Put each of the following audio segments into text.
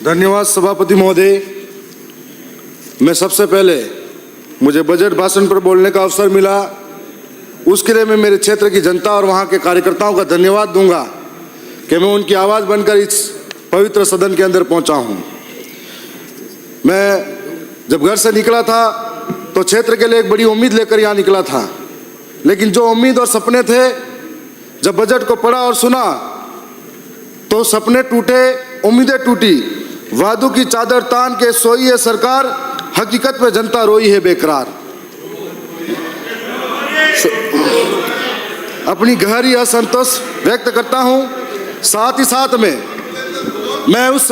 धन्यवाद सभापति महोदय। मैं सबसे पहले मुझे बजट भाषण पर बोलने का अवसर मिला, उसके लिए मैं मेरे क्षेत्र की जनता और वहाँ के कार्यकर्ताओं का धन्यवाद दूंगा कि मैं उनकी आवाज़ बनकर इस पवित्र सदन के अंदर पहुँचा हूँ। मैं जब घर से निकला था तो क्षेत्र के लिए एक बड़ी उम्मीद लेकर यहाँ निकला था, लेकिन जो उम्मीद और सपने थे, जब बजट को पढ़ा और सुना तो सपने टूटे, उम्मीदें टूटी। वादों की चादर तान के सोई है सरकार, हकीकत में जनता रोई है बेकरार। अपनी गहरी असंतोष व्यक्त करता हूँ। साथ ही साथ में मैं उस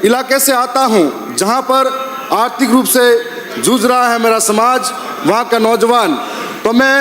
इलाके से आता हूँ जहाँ पर आर्थिक रूप से जूझ रहा है मेरा समाज, वहाँ का नौजवान। तो मैं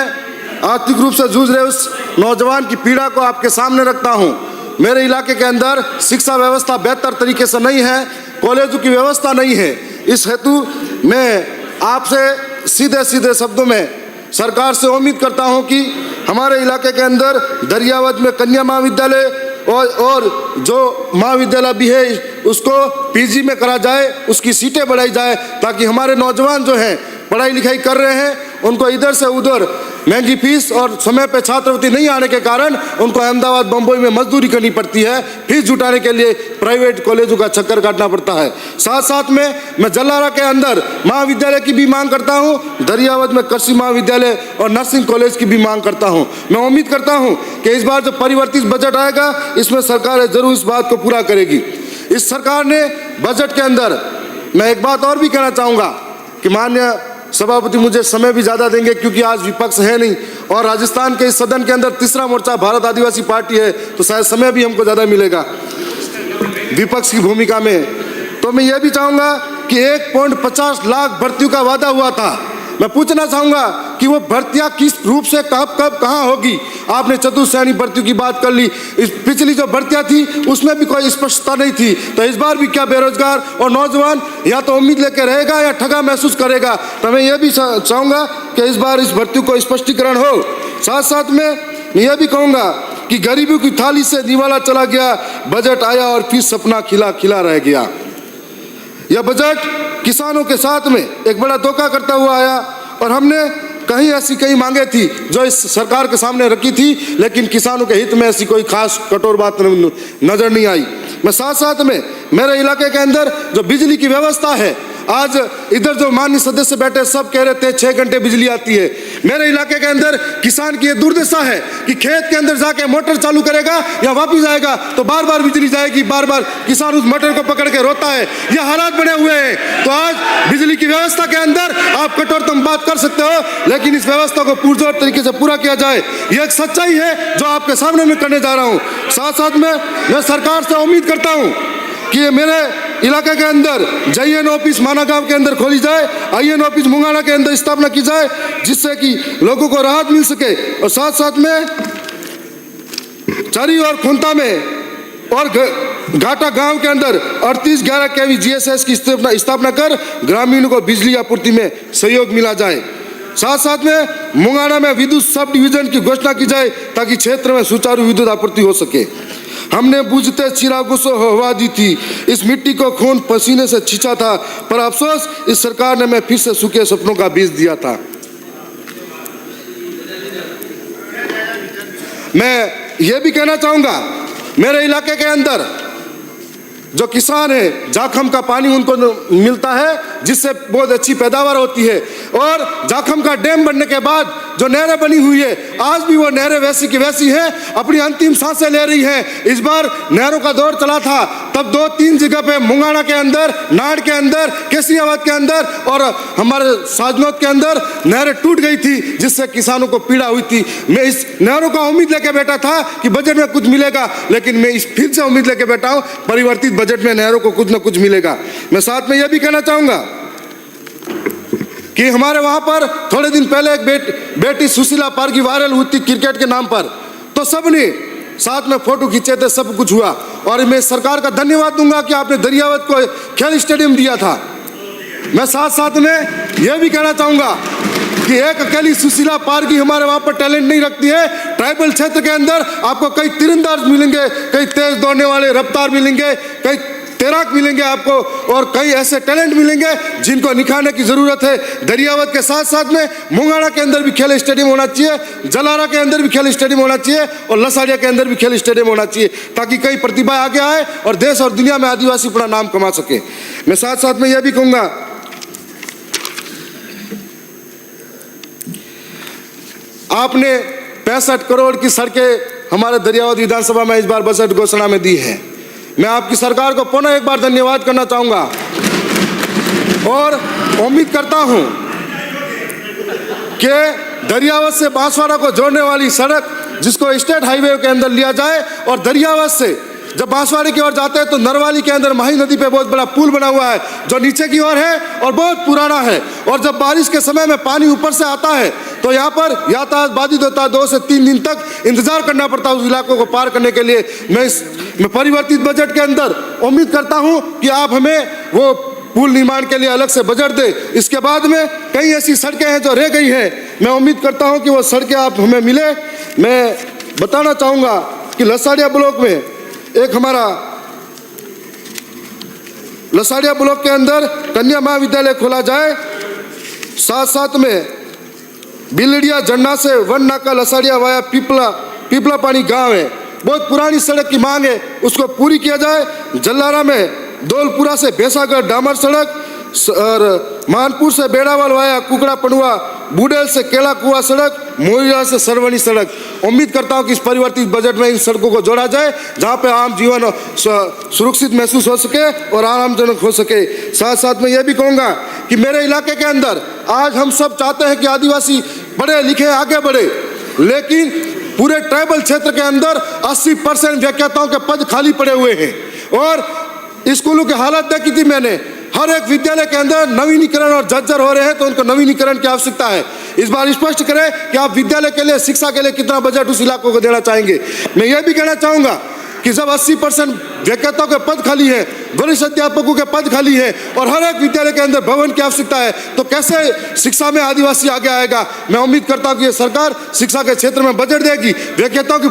आर्थिक रूप से जूझ रहे उस नौजवान की पीड़ा को आपके सामने रखता हूँ। मेरे इलाके के अंदर शिक्षा व्यवस्था बेहतर तरीके से नहीं है, कॉलेजों की व्यवस्था नहीं है। इस हेतु मैं आपसे सीधे सीधे शब्दों में सरकार से उम्मीद करता हूं कि हमारे इलाके के अंदर दरियावद में कन्या महाविद्यालय और जो महाविद्यालय भी है उसको पीजी में करा जाए, उसकी सीटें बढ़ाई जाए, ताकि हमारे नौजवान जो हैं पढ़ाई लिखाई कर रहे हैं उनको इधर से उधर महंगी फीस और समय पे छात्रवृत्ति नहीं आने के कारण उनको अहमदाबाद बम्बई में मजदूरी करनी पड़ती है, फीस जुटाने के लिए प्राइवेट कॉलेजों का चक्कर काटना पड़ता है। साथ साथ में मैं जलारा के अंदर महाविद्यालय की भी मांग करता हूं, दरियावद में कृषि महाविद्यालय और नर्सिंग कॉलेज की भी मांग करता हूं। मैं उम्मीद करता हूं कि इस बार जो परिवर्तित बजट आएगा इसमें सरकार जरूर इस बात को पूरा करेगी। इस सरकार ने बजट के अंदर, मैं एक बात और भी कहना चाहूँगा कि माननीय सभापति मुझे समय भी ज़्यादा देंगे क्योंकि आज विपक्ष है नहीं, और राजस्थान के इस सदन के अंदर तीसरा मोर्चा भारत आदिवासी पार्टी है, तो शायद समय भी हमको ज़्यादा मिलेगा विपक्ष की भूमिका में। तो मैं ये भी चाहूँगा कि 1.50 लाख भर्तियों का वादा हुआ था। मैं पूछना चाहूँगा कि वो भर्तियाँ किस रूप से कब कहाँ होगी। आपने चतुर्श्रेणी भर्तियों की बात कर ली, इस पिछली जो भर्तियाँ थी उसमें भी कोई स्पष्टता नहीं थी, तो इस बार भी क्या बेरोजगार और नौजवान या तो उम्मीद लेकर रहेगा या ठगा महसूस करेगा। तो मैं ये भी चाहूँगा कि इस बार इस भर्तियों को स्पष्टीकरण हो। साथ साथ में मैं ये भी कहूँगा कि गरीबों की थाली से निवाला चला गया, बजट आया और फिर सपना खिला खिला रह गया। यह बजट किसानों के साथ में एक बड़ा धोखा करता हुआ आया, और हमने कई मांगे थी जो इस सरकार के सामने रखी थी, लेकिन किसानों के हित में ऐसी कोई खास कठोर बात नजर नहीं आई। मैं साथ साथ में मेरे इलाके के अंदर जो बिजली की व्यवस्था है, आज इधर जो माननीय सदस्य बैठे सब कह रहे थे 6 घंटे बिजली आती है। मेरे इलाके के अंदर किसान की ये दुर्दशा है कि खेत के अंदर जाके मोटर चालू करेगा या वापिस आएगा तो बार बार बिजली जाएगी, बार बार किसान उस मोटर को पकड़ के रोता है। ये हालात बने हुए हैं। तो आज बिजली की व्यवस्था के अंदर आप कठोरतम बात कर सकते हो, लेकिन इस व्यवस्था को पुरजोर तरीके से पूरा किया जाए, यह एक सच्चाई है जो आपके सामने मैं करने जा रहा हूँ। साथ साथ में मैं सरकार से उम्मीद करता हूँ कि मेरे इलाके के अंदर JN ऑफिस माना गांव के अंदर खोली जाए, IN ऑफिस मुंगाना के अंदर स्थापना की जाए, जिससे कि लोगों को राहत मिल सके। और साथ साथ में चरी और खुंता में और घाटा गांव के अंदर 3811 kV GSS की स्थापना कर ग्रामीणों को बिजली आपूर्ति में सहयोग मिला जाए। साथ साथ में मुंगाना में विद्युत सब डिवीजन की घोषणा की जाए ताकि क्षेत्र में सुचारू विद्युत आपूर्ति हो सके। हमने बुझते चिरागों से हवा दी थी, इस मिट्टी को खून पसीने से छींचा था, पर अफसोस इस सरकार ने मैं फिर से सूखे सपनों का बीज दिया था। मैं ये भी कहना चाहूँगा, मेरे इलाके के अंदर जो किसान है जाखम का पानी उनको मिलता है, जिससे बहुत अच्छी पैदावार होती है, और जाखम का डैम बनने के बाद जो नहरें बनी हुई है, आज भी वो नहरें वैसी की वैसी हैं, अपनी अंतिम सांसें ले रही हैं। इस बार नहरों का दौर चला था, तब 2-3 जगह पे मुंगाना के अंदर, नाड़ के अंदर, केसरियाबाद के अंदर और हमारे साजनौत के अंदर नहरें टूट गई थी, जिससे किसानों को पीड़ा हुई थी। मैं इस नहरों का उम्मीद लेके बैठा था कि बजट में कुछ मिलेगा, लेकिन मैं इस फिर से उम्मीद लेके बैठा हूँ परिवर्तित बजट में नहरों को कुछ न कुछ मिलेगा। मैं साथ में यह भी कहना चाहूँगा कि हमारे वहाँ पर थोड़े दिन पहले एक बेटी सुशीला पारगी वायरल हुई थी क्रिकेट के नाम पर, तो सबने साथ में फोटो खींचे थे, सब कुछ हुआ। और मैं सरकार का धन्यवाद दूंगा कि आपने दरियावद को खेल स्टेडियम दिया था। मैं साथ साथ में यह भी कहना चाहूँगा कि एक अकेली सुशीला पारगी हमारे वहाँ पर टैलेंट नहीं रखती है। ट्राइबल क्षेत्र के अंदर आपको कई तीरंदाज मिलेंगे, कई तेज दौड़ने वाले रफ्तार मिलेंगे, कई तैराक मिलेंगे आपको और कई ऐसे टैलेंट मिलेंगे जिनको निखारने की ज़रूरत है। दरियावत के साथ साथ में मुंगाड़ा के अंदर भी खेल स्टेडियम होना चाहिए, जलारा के अंदर भी खेल स्टेडियम होना चाहिए और लसाड़िया के अंदर भी खेल स्टेडियम होना चाहिए, ताकि कई प्रतिभा आगे आए और देश और दुनिया में आदिवासी अपना नाम कमा सके। मैं साथ साथ में यह भी कहूँगा, आपने 65 करोड़ की सड़कें हमारे दरियावत विधानसभा में इस बार बजट घोषणा में दी है। मैं आपकी सरकार को पुनः एक बार धन्यवाद करना चाहूँगा और उम्मीद करता हूँ कि दरियावत से बांसवाड़ा को जोड़ने वाली सड़क जिसको स्टेट हाईवे के अंदर लिया जाए और दरियावत से जब बांसवाड़े की ओर जाते हैं तो नरवाली के अंदर माही नदी पे बहुत बड़ा पुल बना हुआ है जो नीचे की ओर है और बहुत पुराना है, और जब बारिश के समय में पानी ऊपर से आता है तो यहाँ पर यातायात बाधित होता है, 2 से 3 दिन तक इंतजार करना पड़ता है उस इलाकों को पार करने के लिए। मैं परिवर्तित बजट के अंदर उम्मीद करता हूँ कि आप हमें वो पुल निर्माण के लिए अलग से बजट दे। इसके बाद में कई ऐसी सड़कें हैं जो रह गई हैं, मैं उम्मीद करता हूँ कि वो सड़कें आप हमें मिले। मैं बताना चाहूँगा कि लसाड़िया ब्लॉक में एक हमारा लसाड़िया ब्लॉक के अंदर कन्या महाविद्यालय खोला जाए, साथ साथ में बिलड़िया झंडा से वन नाका लसाड़िया वाया पीपला पानी गांव है, बहुत पुरानी सड़क की मांग है, उसको पूरी किया जाए। जल्लारा में दौलपुरा से भैंसागढ़ डामर सड़क और मानपुर से बेड़ावाल वाया कुकड़ा पड़ुआ, बूडेल से केला कुआ सड़क, मोरिया से सरवनी सड़क। उम्मीद करता हूँ कि इस परिवर्तित बजट में इन सड़कों को जोड़ा जाए जहाँ पे आम जीवन सुरक्षित महसूस हो सके और आरामजनक हो सके। साथ साथ में यह भी कहूँगा कि मेरे इलाके के अंदर आज हम सब चाहते हैं कि आदिवासी पढ़े लिखे आगे बढ़े, लेकिन पूरे ट्राइबल क्षेत्र के अंदर 80% व्याख्याताओं के पद खाली पड़े हुए हैं और स्कूलों की हालत देखी थी मैंने। हर एक विद्यालय के अंदर नवीनीकरण और जर्जर हो रहे हैं, तो उनको नवीनीकरण की आवश्यकता है। इस बार स्पष्ट करें कि आप विद्यालय के लिए, शिक्षा के लिए कितना बजट उस इलाकों को देना चाहेंगे। मैं यह भी कहना चाहूँगा कि जब 80% व्याख्याताओं के पद खाली है, वरिष्ठ अध्यापकों के पद खाली है और हर एक विद्यालय के अंदर भवन की आवश्यकता है, तो कैसे शिक्षा में आदिवासी आगे आएगा। मैं उम्मीद करता हूँ कि ये सरकार शिक्षा के क्षेत्र में बजट देगी, व्याख्याताओं की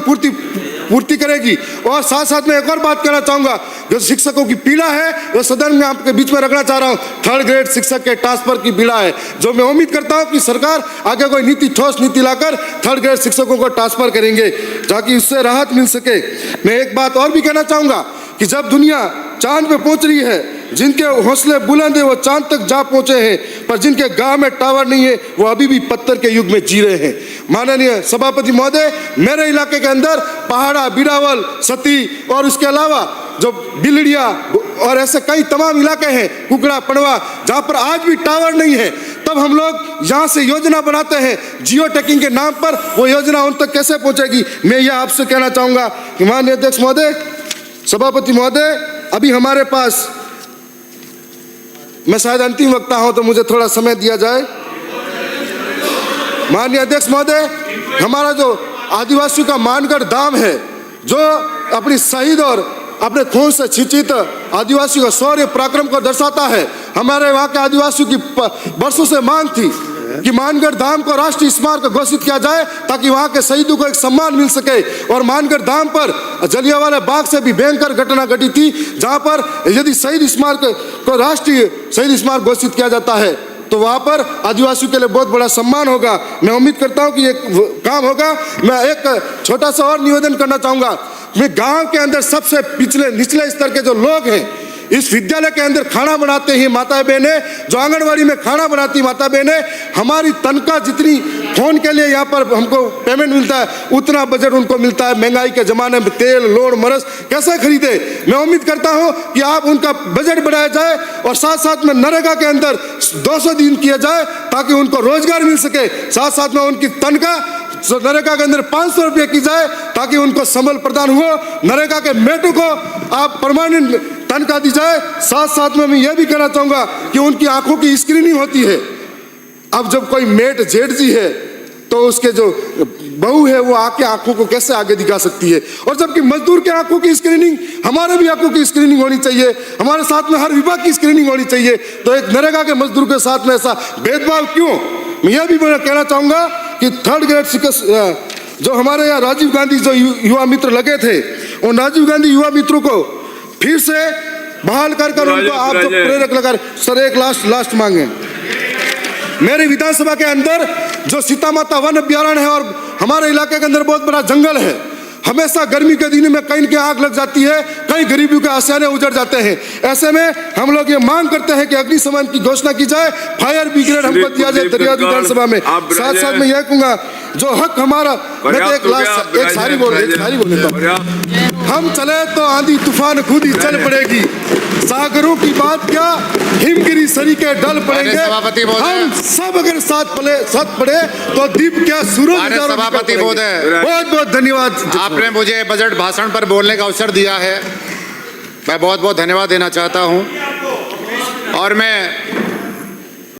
पूर्ति करेगी। और साथ साथ में एक और बात कहना चाहूँगा, जो शिक्षकों की पीड़ा है वो सदन में आपके बीच में रखना चाह रहा हूँ, 3rd ग्रेड शिक्षक के ट्रांसफर की पीड़ा है, जो मैं उम्मीद करता हूँ कि सरकार आगे कोई ठोस नीति लाकर 3rd ग्रेड शिक्षकों को ट्रांसफर करेंगे ताकि उससे राहत मिल सके। मैं एक बात और भी कहना चाहूँगा कि जब दुनिया चांद पे पहुंच रही है, जिनके हौसले बुलंद है वो चांद तक जा पहुंचे हैं, पर जिनके गांव में टावर नहीं है वो अभी भी पत्थर के युग में जी रहे हैं। माननीय सभापति महोदय, मेरे इलाके के अंदर पहाड़ा, बिड़ावल, सती और उसके अलावा जो बिलड़िया और ऐसे कई तमाम इलाके हैं, कुकड़ा पड़वा, जहाँ पर आज भी टावर नहीं है, तब हम लोग यहाँ से योजना बनाते हैं जियो टैगिंग के नाम पर। वो योजना उन तक कैसे पहुँचेगी। मैं यह आपसे कहना चाहूँगा कि माननीय अध्यक्ष महोदय, सभापति महोदय, अभी हमारे पास, मैं शायद अंतिम वक्ता हूं तो मुझे थोड़ा समय दिया जाए। माननीय अध्यक्ष महोदय, हमारा जो आदिवासियों का मानगढ़ धाम है, जो अपनी शहीद और अपने खून से छिचित आदिवासियों का शौर्य पराक्रम को दर्शाता है, हमारे वहाँ के आदिवासियों की वर्षों से मांग थी कि मानगढ़ धाम को राष्ट्रीय स्मारक घोषित किया जाए ताकि वहाँ के शहीदों को एक सम्मान मिल सके। और मानगढ़ धाम पर जलियांवाला बाग से भी भयंकर घटना घटी थी, जहाँ पर यदि शहीद स्मारक को राष्ट्रीय शहीद स्मारक घोषित किया जाता है तो वहाँ पर आदिवासियों के लिए बहुत बड़ा सम्मान होगा। मैं उम्मीद करता हूँ कि ये काम होगा। मैं एक छोटा सा और निवेदन करना चाहूँगा। मैं गाँव के अंदर सबसे निचले स्तर के जो लोग हैं, इस विद्यालय के अंदर खाना बनाते हैं माता बहनें, जो आंगनवाड़ी में खाना बनाती माता बहनें, हमारी तनख्वाह जितनी फोन के लिए यहाँ पर हमको पेमेंट मिलता है उतना बजट उनको मिलता है। महंगाई के ज़माने में तेल, लोड़, मरस कैसे खरीदे। मैं उम्मीद करता हूँ कि आप उनका बजट बढ़ाया जाए और साथ साथ में नरेगा के अंदर 200 दिन किया जाए ताकि उनको रोजगार मिल सके। साथ साथ में उनकी तनख्वाह नरेगा के अंदर 500 रुपये की जाए ताकि उनको संबल प्रदान हो। नरेगा के मेटों को आप परमानेंट तनख्वाह दी जाए। साथ साथ में मैं यह भी कहना चाहूँगा कि उनकी आंखों की स्क्रीनिंग होती है। अब जब कोई मेट जेठ जी है तो उसके जो बहू है वो आके आंखों को कैसे आगे दिखा सकती है, और जबकि मजदूर के आंखों की स्क्रीनिंग, हमारे भी आंखों की स्क्रीनिंग होनी चाहिए, हमारे साथ में हर विभाग की स्क्रीनिंग होनी चाहिए। तो एक नरेगा के मजदूर के साथ में ऐसा भेदभाव क्यों। मैं यह भी कहना चाहूँगा कि 3rd ग्रेड शिक्षक जो हमारे यहाँ राजीव गांधी जो युवा मित्र लगे थे, उन राजीव गांधी युवा मित्रों को फिर से बहाल कर उनको आप जो प्रेरक लगा। सर एक लास्ट मांगे, मेरी विधानसभा के अंदर जो सीता माता वन अभ्यारण्य है और हमारे इलाके के अंदर बहुत बड़ा जंगल है, हमेशा गर्मी के दिन में कहीं की आग लग जाती है, कहीं गरीबों के आशियाने उजड़ जाते हैं। ऐसे में हम लोग ये मांग करते हैं कि अग्निशमन की घोषणा की जाए, फायर ब्रिगेड हमको दिया जाए दरियादी विधानसभा में। साथ साथ मैं यह कहूंगा जो हक हमारा, मैं तो एक सारी बोल देता हूँ, हम चले तो आंधी तूफान खुद ही चल पड़ेगी, सागरों की बात क्या हिमगिरी सरी के डल पड़ेंगे, हम सब अगर साथ पड़े तो दीप क्या सूरज। सभापति महोदय, बहुत बहुत धन्यवाद। आपने मुझे बजट भाषण पर बोलने का अवसर दिया है, मैं बहुत बहुत धन्यवाद देना चाहता हूं। और मैं